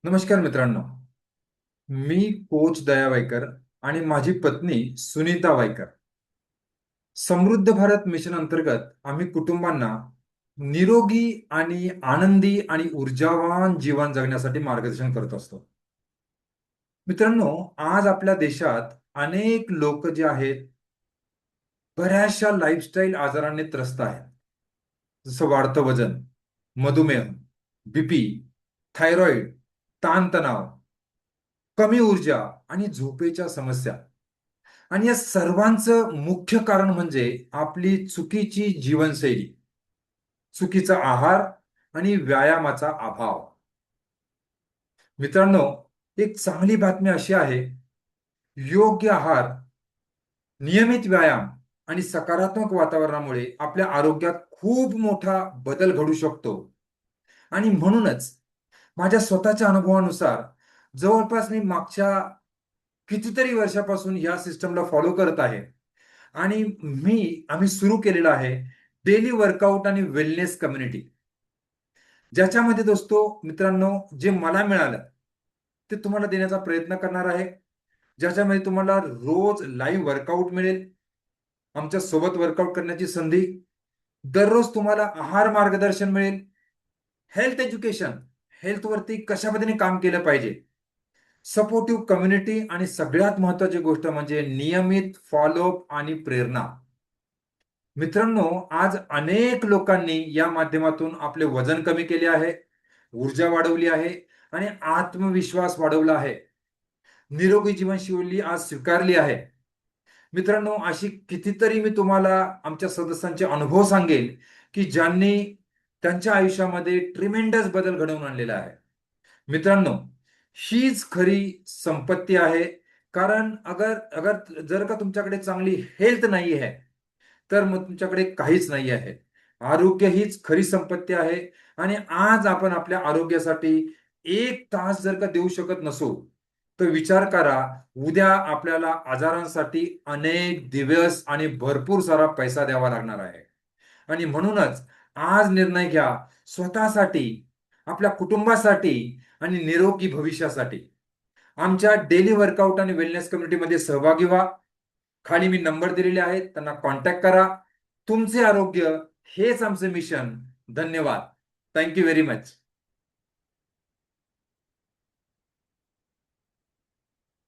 नमस्कार मित्रांनो. मी कोच दया वायकर आणि माझी पत्नी सुनीता वायकर. समृद्ध भारत मिशन अंतर्गत आम्ही कुटुंबांना निरोगी आणि आनंदी आणि ऊर्जावान जीवन जगण्यासाठी मार्गदर्शन करत असतो. मित्रांनो, आज आपल्या देशात अनेक लोक जे आहेत बऱ्याचशा लाईफस्टाईल आजारांनी त्रस्त आहेत. जसं वाढतं वजन, मधुमेह, बीपी, थायरॉइड, ताणतणाव, कमी ऊर्जा आणि झोपेच्या समस्या. आणि या सर्वांचं मुख्य कारण म्हणजे आपली चुकीची जीवनशैली, चुकीचा आहार आणि व्यायामाचा अभाव. मित्रांनो, एक चांगली बातमी अशी आहे, योग्य आहार, नियमित व्यायाम आणि सकारात्मक वातावरणामुळे आपल्या आरोग्यात खूप मोठा बदल घडू शकतो. आणि म्हणूनच माझ्या स्वतःच्या अनुभवानुसार जवळपास मी मागच्या कितीतरी वर्षापासून या सिस्टमला फॉलो करत आहे. आणि आम्ही सुरू केलेलं आहे डेली वर्कआउट आणि वेलनेस कम्युनिटी, ज्याच्यामध्ये मित्रांनो, जे मला मिळालं ते तुम्हाला देण्याचा प्रयत्न करणार आहे. ज्याच्यामध्ये तुम्हाला रोज लाईव्ह वर्कआउट मिळेल, आमच्या सोबत वर्कआउट करण्याची संधी, दररोज तुम्हाला आहार मार्गदर्शन मिळेल, हेल्थ एज्युकेशन, हेल्थवरती कशा पद्धतीने काम केलं पाहिजे, सपोर्टिव्ह कम्युनिटी आणि सगळ्यात महत्वाची गोष्ट म्हणजे नियमित फॉलोअप आणि प्रेरणा. मित्रांनो, आज अनेक लोकांनी या माध्यमातून आपले वजन कमी केले आहे, ऊर्जा वाढवली आहे आणि आत्मविश्वास वाढवला आहे. निरोगी जीवनशैली आज स्वीकारली आहे. मित्रांनो, अशी कितीतरी मी तुम्हाला आमच्या सदस्यांचे अनुभव सांगेल की ज्यांनी त्यांच्या आयुष्यामध्ये ट्रिमेंडस बदल घडवून आणलेला आहे. मित्रांनो, हीच खरी संपत्ती आहे. कारण अगर अगर जर का तुमच्याकडे चांगली हेल्थ नाही आहे, तर मग तुमच्याकडे काहीच नाही आहे. आरोग्य हीच खरी संपत्ती आहे. आणि आज आपण आपल्या आरोग्यासाठी 1 तास जर का देऊ शकत नसू, तर विचार करा, उद्या आपल्याला आजारांसाठी अनेक दिवस आणि भरपूर सारा पैसा द्यावा लागणार आहे. आणि म्हणूनच आज निर्णय घ्या स्वतःसाठी, आपल्या कुटुंबासाठी आणि निरोगी भविष्यासाठी. आमच्या डेली वर्कआउट आणि वेलनेस कम्युनिटीमध्ये सहभागी व्हा. खाली मी नंबर दिलेले आहेत, त्यांना कॉन्टॅक्ट करा. तुमचे आरोग्य हेच आमचे मिशन. धन्यवाद. Thank you very much.